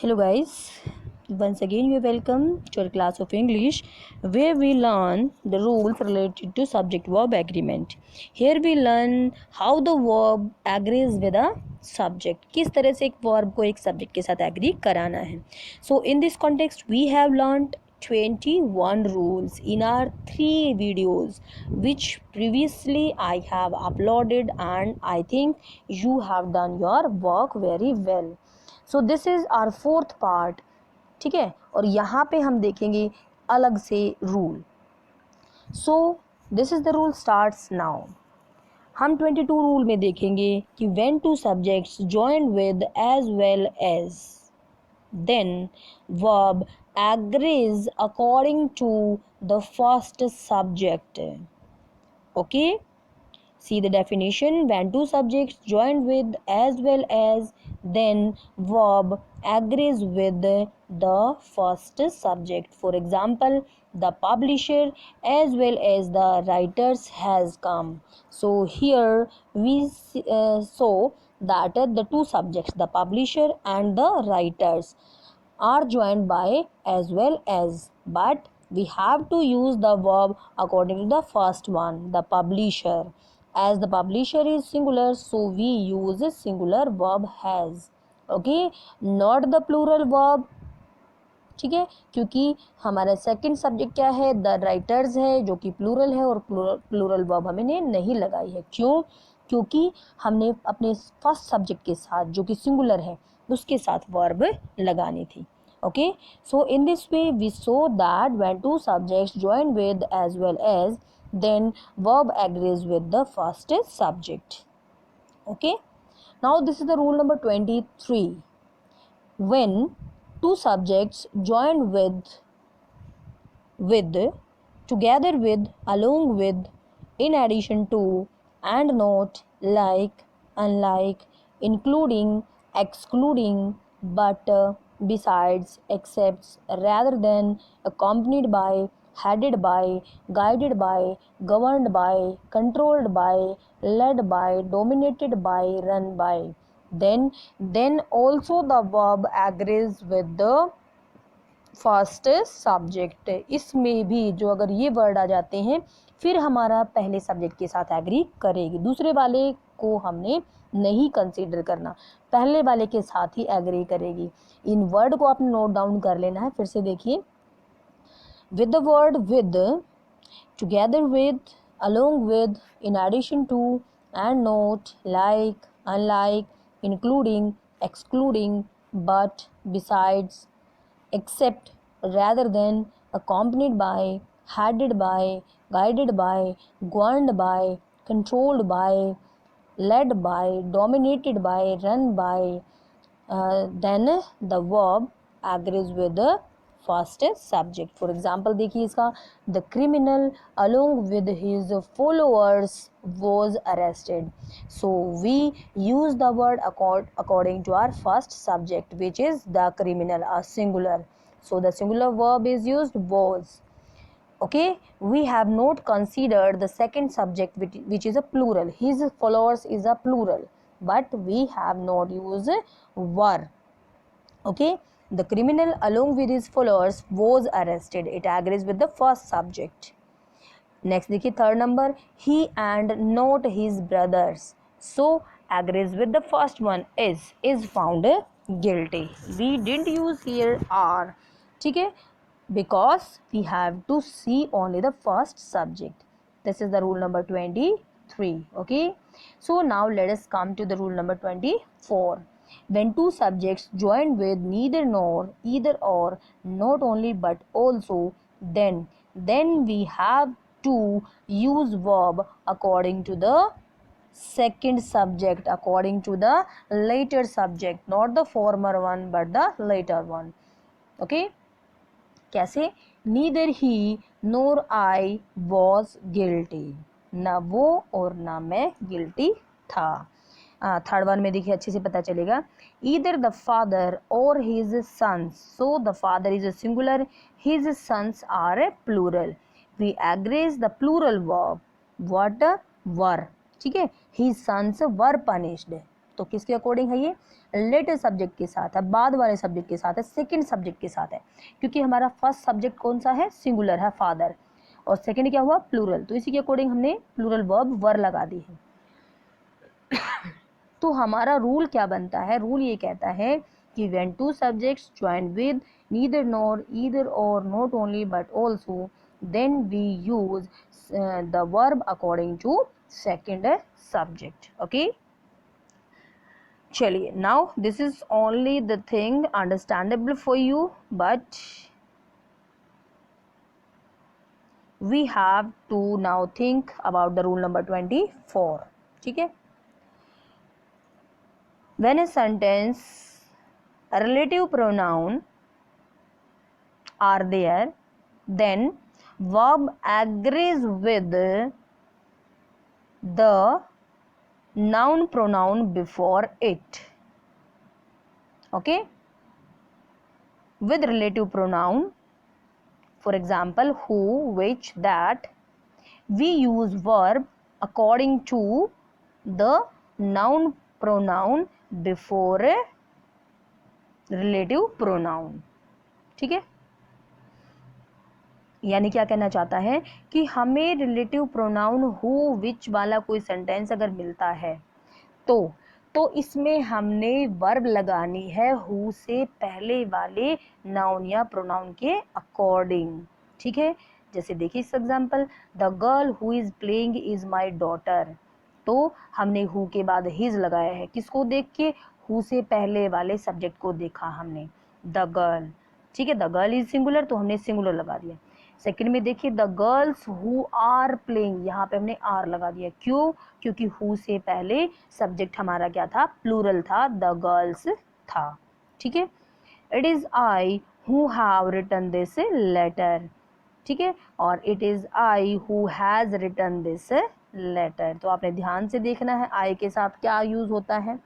Hello guys, once again you are welcome to our class of English where we learn the rules related to subject verb agreement. Here we learn how the verb agrees with a subject. किस तरह से एक verb को एक subject के साथ agree कराना है. So in this context we have learned 21 rules in our 3 videos which previously I have uploaded and I think you have done your work very well. So this is our fourth part. ठीक है, और यहाँ पे हम देखेंगे अलग से rule. So this is the rule starts now. हम 22 रूल में देखेंगे कि when two subjects join with as well as then verb agrees according to the first subject. Okay, see the definition. When two subjects joined with as well as, then verb agrees with the first subject. For example, the publisher as well as the writers has come. So here we saw that the two subjects, the publisher and the writers, are joined by as well as, but we have to use the verb according to the first one, the publisher. As the publisher is singular, so we use a singular verb has. Okay, not the plural verb. ठीक है, क्योंकि हमारा second subject क्या है, the writers है, जो कि plural है और प्लूरल वर्ब हमने नहीं लगाई है. क्यों? क्योंकि हमने अपने फर्स्ट सब्जेक्ट के साथ जो कि सिंगुलर है उसके साथ वर्ब लगानी थी. Okay, so in this way we saw that when two subjects join with as well as, then verb agrees with the first subject. Okay, now this is the rule number 23. When two subjects join with, together with, along with, in addition to, and not, like, unlike, including, excluding, but, besides, except, rather than, accompanied by, headed by, guided by, governed by, controlled by, led by, dominated by, run by, then also the verb agrees with the first subject. इसमें भी जो अगर ये word आ जाते हैं फिर हमारा पहले सब्जेक्ट के साथ एग्री करेगी, दूसरे वाले को हमने नहीं कंसीडर करना, पहले वाले के साथ ही एग्री करेगी. इन वर्ड को आपने नोट डाउन कर लेना है. फिर से देखिए, with the word with, together with, along with, in addition to, and not, like, unlike, including, excluding, but, besides, except, rather than, accompanied by, headed by, guided by, governed by, controlled by, led by, dominated by, run by, then the verb agrees with the first subject. For example देखिए इसका, the criminal along with his followers was arrested. So we use the word according to our first subject which is the criminal, a singular. So the singular verb is used was. Okay, we have not considered the second subject which is a plural. His followers is a plural, but we have not used were. Okay, the criminal along with his followers was arrested. It agrees with the first subject. Next देखिए third number, he and not his brothers, so agrees with the first one, is found guilty. We didn't use here are. ठीक है, because we have to see only the first subject. This is the rule number 23. Okay, so now let us come to the rule number 24. When two subjects join with neither nor, either or, not only but also, then we have to use verb according to the second subject, according to the later subject, not the former one but the later one. Okay, कैसे? Neither he NOR I was guilty, ना वो और ना मैं guilty था. Third one में देखिए अच्छे से पता चलेगा, either the father or his sons, so the father is a singular, his sons are a plural. We agrees the plural verb, what, वर. ठीक है, हिज सन्स वर पनिश्ड. तो किसके अकॉर्डिंग है ये? लेटर सब्जेक्ट के साथ है, बाद वाले सब्जेक्ट के साथ है, सेकंड सब्जेक्ट के साथ है, क्योंकि हमारा फर्स्ट सब्जेक्ट कौन सा है? सिंगुलर है, फादर, और सेकंड क्या हुआ? प्लूरल। तो इसी के अकॉर्डिंग हमने प्लूरल वर्ब वर लगा दी है। तो हमारा रूल क्या बनता है? रूल ये कहता है कि when two subjects join with neither nor, either or, not only but also, then we use the verb according to second subject. Okay, चलिए, now this is only the thing understandable for you, but we have to now think about the rule number 24. ठीक है, when a sentence relative pronoun are there, then verb agrees with the noun pronoun before it. Okay, with relative pronoun, for example who, which, that, we use verb according to the noun pronoun before relative pronoun. ठीक है, यानी क्या कहना चाहता है कि हमें relative pronoun who which वाला कोई सेंटेंस अगर मिलता है तो इसमें हमने वर्ब लगानी है हु से पहले वाले नाउन या प्रोनाउन के अकॉर्डिंग। ठीक है, जैसे देखिए इस example, the girl who is playing is my daughter, तो हमने हु के बाद हिज लगाया है, किसको देख के? हु से पहले वाले सब्जेक्ट को देखा हमने, द गर्ल। ठीक है, द गर्ल इज सिंगुलर तो हमने सिंगुलर लगा दिया। सेकंड में देखिए, the girls who are playing, यहाँ पे हमने आर लगा दिया, क्यों? क्योंकि हु से पहले सब्जेक्ट हमारा क्या था? प्लूरल था, द गर्ल्स था। ठीक है, it is I who have written this letter. ठीक है, और it is I who has written this letter. तो आपने ध्यान से देखना है आई के साथ क्या यूज होता है?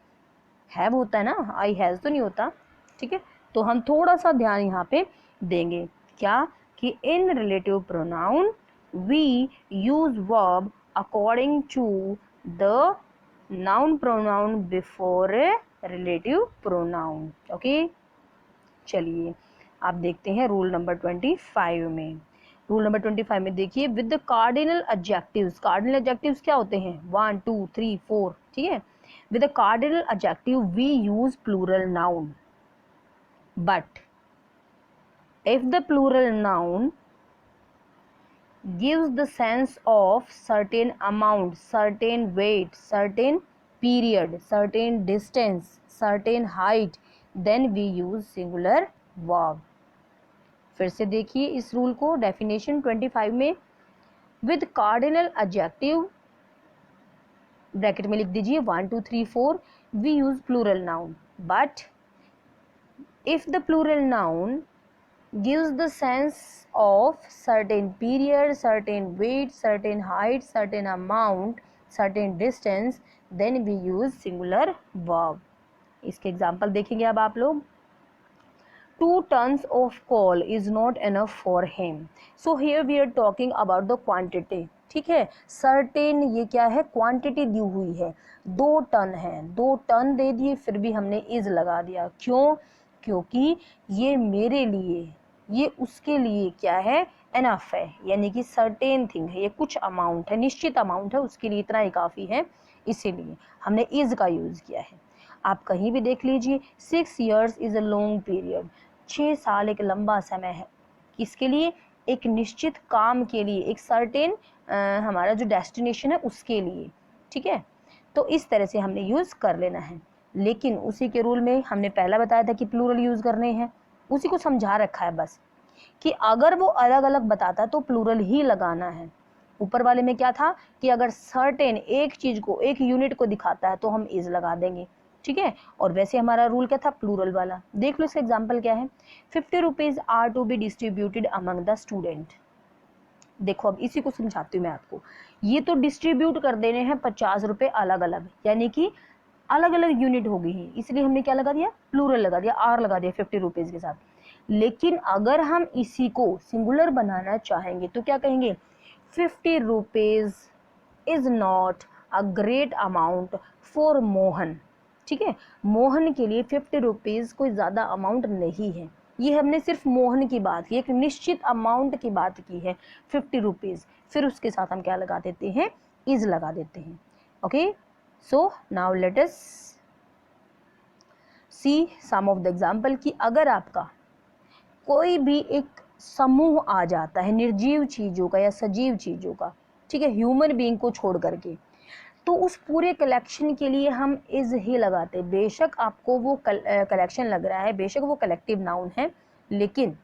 हैव होता है ना, आई हैज तो नहीं होता। ठीक है, तो हम थोड़ा सा ध्यान यहाँ पे देंगे, क्या कि in relative pronoun we use verb according to the noun pronoun before relative pronoun. Okay, चलिए आप देखते हैं रूल नंबर 25 में। रूल नंबर 25 में देखिए, with the cardinal adjectives. Cardinal adjectives क्या होते हैं? 1 2 3 4। ठीक है, with a cardinal adjective we use plural noun, but if the plural noun gives the sense of certain amount, certain weight, certain period, certain distance, certain height, then we use singular verb. फिर से देखिए इस rule को, definition 25 में, with cardinal adjective bracket में लिख दीजिए 1 2 3 4, we use plural noun, but if the plural noun gives the sense of certain period, certain weight, certain height, certain amount, certain distance, then we use singular verb. इसके example देखेंगे अब आप लोग। 2 tons of coal is not enough for him. So here we are talking about the quantity. ठीक है, certain ये क्या है? क्वांटिटी दी हुई है, 2 टन है, 2 टन दे दिए, फिर भी हमने इज लगा दिया, क्यों? क्योंकि ये मेरे लिए, ये उसके लिए क्या है? एनफ है, यानी कि सर्टेन थिंग है, ये कुछ अमाउंट है, निश्चित अमाउंट है, उसके लिए इतना ही काफ़ी है, इसीलिए हमने इज का यूज़ किया है। आप कहीं भी देख लीजिए, 6 years is a long period, 6 साल एक लंबा समय है, किसके लिए? एक निश्चित काम के लिए, एक सर्टेन हमारा जो डेस्टिनेशन है उसके लिए। ठीक है, तो इस तरह से हमने यूज़ कर लेना है, लेकिन उसी के रूल में हमने पहला बताया था कि प्लूरल यूज़ करने हैं, उसी को समझा रखा है बस, कि अगर वो अलग अलग बताता तो प्लूरल ही लगाना है। ऊपर वाले में क्या था कि अगर सर्टेन एक चीज़ को, एक यूनिट को दिखाता है तो हम इज लगा देंगे। ठीक है, और वैसे हमारा रूल क्या था? प्लूरल वाला। देख लो इसका एग्जाम्पल क्या है, 50 rupees are to be distributed among the student. देखो अब इसी को समझाती हूँ मैं आपको, ये तो डिस्ट्रीब्यूट कर देने हैं 50 रुपये अलग अलग, यानी कि अलग अलग यूनिट हो गई है, इसलिए हमने क्या लगा दिया? प्लूरल लगा दिया, आर लगा दिया 50 रुपीज़ के साथ। लेकिन अगर हम इसी को सिंगुलर बनाना चाहेंगे तो क्या कहेंगे? 50 rupees is not a great amount for Mohan. ठीक है। मोहन के लिए 50 रुपीज़ कोई ज़्यादा अमाउंट नहीं है, ये हमने सिर्फ मोहन की बात की, एक निश्चित अमाउंट की बात की है 50 रुपीज़। फिर उसके साथ हम क्या लगा देते हैं, इज लगा देते हैं। Okay, so now let us see some of the example कि अगर आपका कोई भी एक समूह आ जाता है निर्जीव चीज़ों का या सजीव चीज़ों का, ठीक है, ह्यूमन बीइंग को छोड़ करके, तो उस पूरे कलेक्शन के लिए हम इज ही लगाते हैं। बेशक आपको वो कलेक्शन लग रहा है, बेशक वो कलेक्टिव नाउन है, लेकिन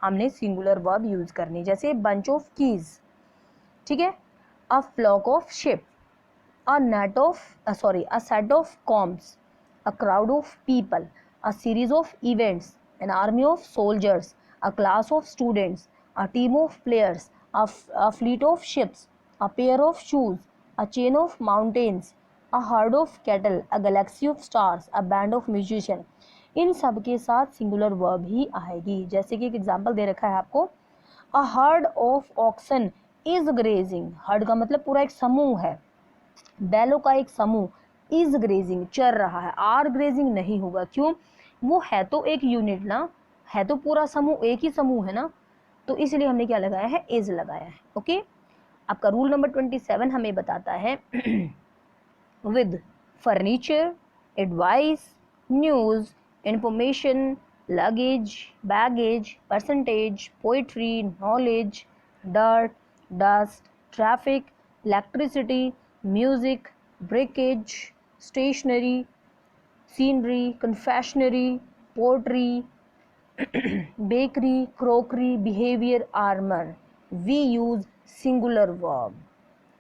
हमने सिंगुलर वर्ब यूज करनी, जैसे बंच ऑफ कीज, ठीक है, a flock of sheep, a net of a set of comms, a crowd of people, a series of events, an army of soldiers, a class of students, a team of players, a fleet of ships, a pair of shoes, a chain of mountains, a herd of cattle, a galaxy of stars, a band of musicians। इन सब के साथ singular verb ही आएगी। जैसे कि एक example दे रखा है आपको, a herd of oxen is grazing, heard का मतलब पूरा एक समूह है, बैलों का एक समूह, इज ग्रेजिंग चर रहा है, आर ग्रेजिंग नहीं होगा, क्यों, वो है तो एक यूनिट ना, है तो पूरा समूह, एक ही समूह है ना, तो इसलिए हमने क्या लगाया है, इज लगाया है। ओके, आपका रूल नंबर 27 हमें बताता है with furniture, advice, news, information, luggage, baggage, percentage, poetry, knowledge, dirt, dust, traffic, electricity, music, breakage, stationery, scenery, confectionery, poetry, bakery, crockery, behaviour, armour. We use singular verb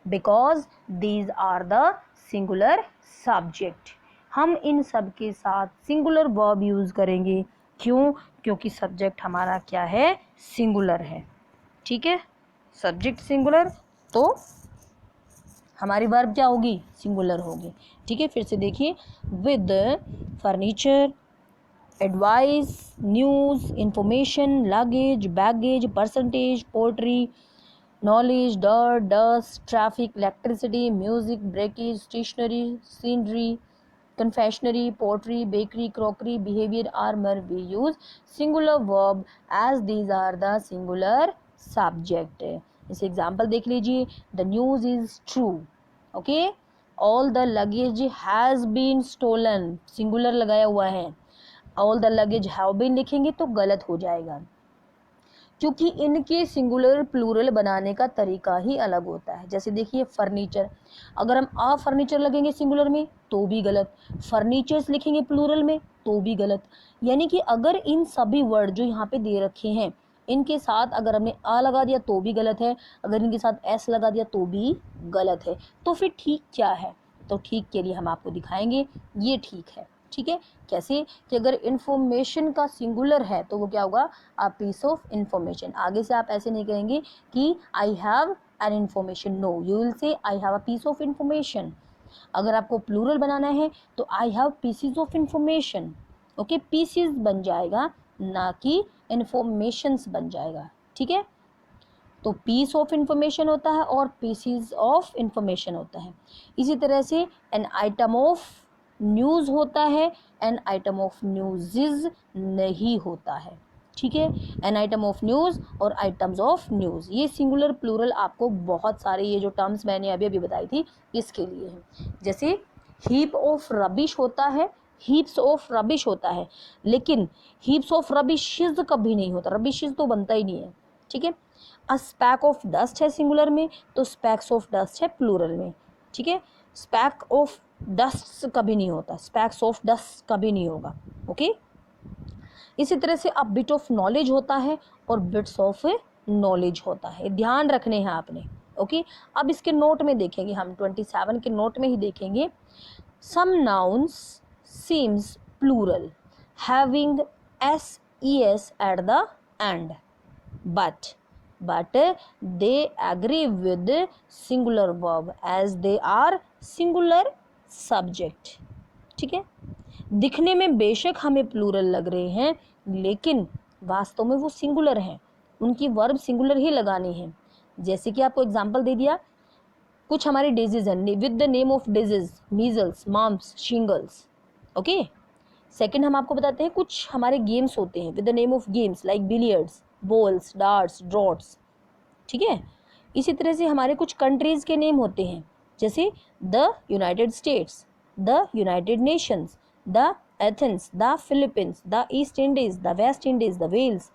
because these are the singular subject. हम इन सब के साथ singular verb use करेंगे, क्यों, क्योंकि subject हमारा क्या है, सिंगुलर है। ठीक है, सब्जेक्ट सिंगुलर तो हमारी वर्ब क्या होगी, सिंगुलर होगी। ठीक है, फिर से देखिए, with furniture, advice, news, information, luggage, baggage, percentage, poetry, knowledge, dirt, dust, traffic, electricity, music, breakage, stationery, scenery, confectionery, poetry, bakery, crockery, behaviour, armour. We use singular verb as these are the singular subject. इस example देख लीजिए, the news is true, okay, all the luggage has been stolen, singular लगाया हुआ है, all the luggage have been लिखेंगे तो गलत हो जाएगा, क्योंकि इनके सिंगुलर प्लूरल बनाने का तरीका ही अलग होता है। जैसे देखिए फर्नीचर, अगर हम आ फर्नीचर लगेंगे सिंगुलर में तो भी गलत, फर्नीचर्स लिखेंगे प्लूरल में तो भी गलत। यानी कि अगर इन सभी वर्ड जो यहाँ पे दे रखे हैं इनके साथ अगर हमने आ लगा दिया तो भी गलत है, अगर इनके साथ एस लगा दिया तो भी गलत है। तो फिर ठीक क्या है, तो ठीक के लिए हम आपको दिखाएंगे ये ठीक है। ठीक है, कैसे कि अगर इंफॉर्मेशन का सिंगुलर है तो वो क्या होगा, अ पीस ऑफ इंफॉर्मेशन। आगे से आप ऐसे नहीं कहेंगे कि I have an information, no, you will say I have a piece of information. अगर आपको प्लूरल बनाना है तो I have pieces of information, okay, pieces बन जाएगा ना कि इंफॉर्मेशंस बन जाएगा। ठीक है, तो पीस ऑफ इंफॉर्मेशन होता है और पीसीज ऑफ इंफॉर्मेशन होता है। इसी तरह से एन आइटम ऑफ न्यूज़ होता है, एन आइटम ऑफ न्यूज़ नहीं होता है। ठीक है, एन आइटम ऑफ न्यूज़ और आइटम्स ऑफ न्यूज़, ये सिंगुलर प्लूरल आपको बहुत सारे ये जो टर्म्स मैंने अभी अभी बताई थी इसके लिए है। जैसे हीप ऑफ रबिश होता है, हीप्स ऑफ रबिश होता है, लेकिन हीप्स ऑफ रबिशेज कभी नहीं होता, रबिशेज तो बनता ही नहीं है। ठीक है, अ स्पैक ऑफ डस्ट है सिंगुलर में तो स्पैक्स ऑफ डस्ट है प्लूरल में। ठीक है, स्पैक ऑफ डस्ट कभी नहीं होता, स्पैक्स ऑफ डस्ट कभी नहीं होगा। ओके, इसी तरह से अब बिट ऑफ नॉलेज होता है और बिट्स ऑफ नॉलेज होता है, ध्यान रखने हैं आपने। ओके, अब इसके नोट में देखेंगे हम, 27 के नोट में ही देखेंगे, some nouns seems plural having S E S at the end but they agree with singular verb as they are singular subject। ठीक है, दिखने में बेशक हमें प्लूरल लग रहे हैं लेकिन वास्तव में वो सिंगुलर हैं, उनकी वर्ब सिंगुलर ही लगानी है। जैसे कि आपको एग्जांपल दे दिया, कुछ हमारी डिजीज हैं with the name of disease, measles, mumps, shingles, okay. Second हम आपको बताते हैं कुछ हमारे गेम्स होते हैं with the name of games like billiards, balls, darts, droughts, ठीक है। इसी तरह से हमारे कुछ कंट्रीज के नेम होते हैं जैसे the United States, the United Nations, the Athens, the Philippines, the East Indies, the West Indies, the Wales.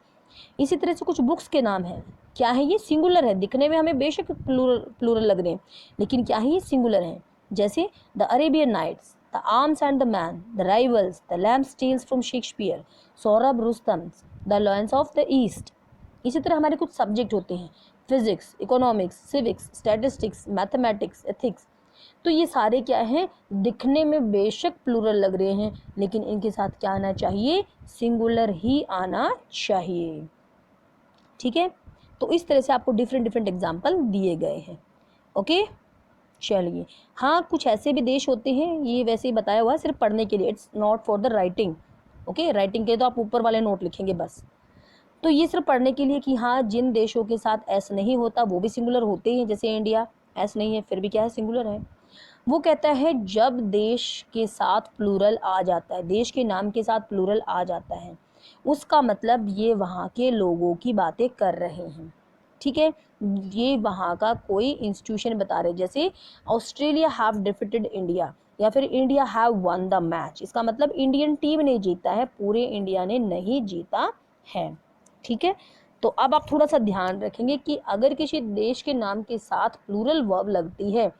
इसी तरह से कुछ बुक्स के नाम हैं, क्या है ये सिंगुलर है, दिखने में हमें बेशक प्लूरल लग रहे हैं लेकिन क्या है ये सिंगुलर है, जैसे the Arabian Nights, the Arms and the Man, the Rivals, the Lamb's Tales from Shakespeare, Sohrab Rustum, the Lions of the East. इसी तरह हमारे कुछ सब्जेक्ट होते हैं physics, economics, civics, statistics, mathematics, ethics. तो ये सारे क्या हैं, दिखने में बेशक प्लूरल लग रहे हैं लेकिन इनके साथ क्या आना चाहिए, सिंगुलर ही आना चाहिए, ठीक है। तो इस तरह से आपको डिफरेंट डिफरेंट एग्जाम्पल दिए गए हैं। ओके, चलिए। हाँ, कुछ ऐसे भी देश होते हैं, ये वैसे ही बताया हुआ है सिर्फ पढ़ने के लिए, it's not for the writing. Okay, writing के तो आप ऊपर वाले नोट लिखेंगे बस। तो ये सिर्फ पढ़ने के लिए कि हाँ जिन देशों के साथ एस नहीं होता वो भी सिंगुलर होते हैं, जैसे इंडिया एस नहीं है फिर भी क्या है, सिंगुलर है। वो कहता है जब देश के साथ प्लूरल आ जाता है, देश के नाम के साथ प्लूरल आ जाता है, उसका मतलब ये वहाँ के लोगों की बातें कर रहे हैं, ठीक है। ये वहाँ का कोई इंस्टीट्यूशन बता रहे, जैसे ऑस्ट्रेलिया हैव डिफीटेड इंडिया या फिर India have one the match, इसका मतलब इंडियन टीम ने जीता है, पूरे इंडिया ने नहीं जीता है, ठीक है। तो अब आप थोड़ा सा ध्यान रखेंगे कि अगर किसी देश के नाम के साथ प्लूरल वर्ब लगती है,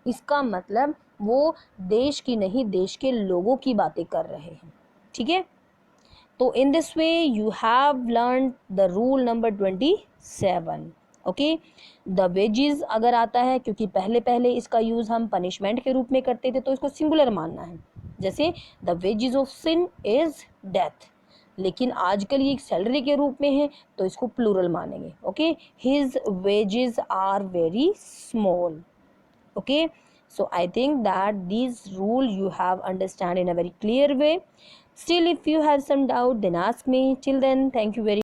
इसका मतलब वो देश की नहीं देश के लोगों की बातें कर रहे हैं, ठीक है। तो इन this way you have learn the rule number 27। Okay, the wages अगर आता है, क्योंकि पहले पहले इसका यूज़ हम पनिशमेंट के रूप में करते थे तो इसको सिंगुलर मानना है, जैसे the wages of sin is death, लेकिन आजकल ये एक सैलरी के रूप में है तो इसको प्लूरल मानेंगे। Okay, his wages are very small. Okay, so I think that these rule you have understand in a very clear way. Still if you have some doubt then ask me. Till then, thank you very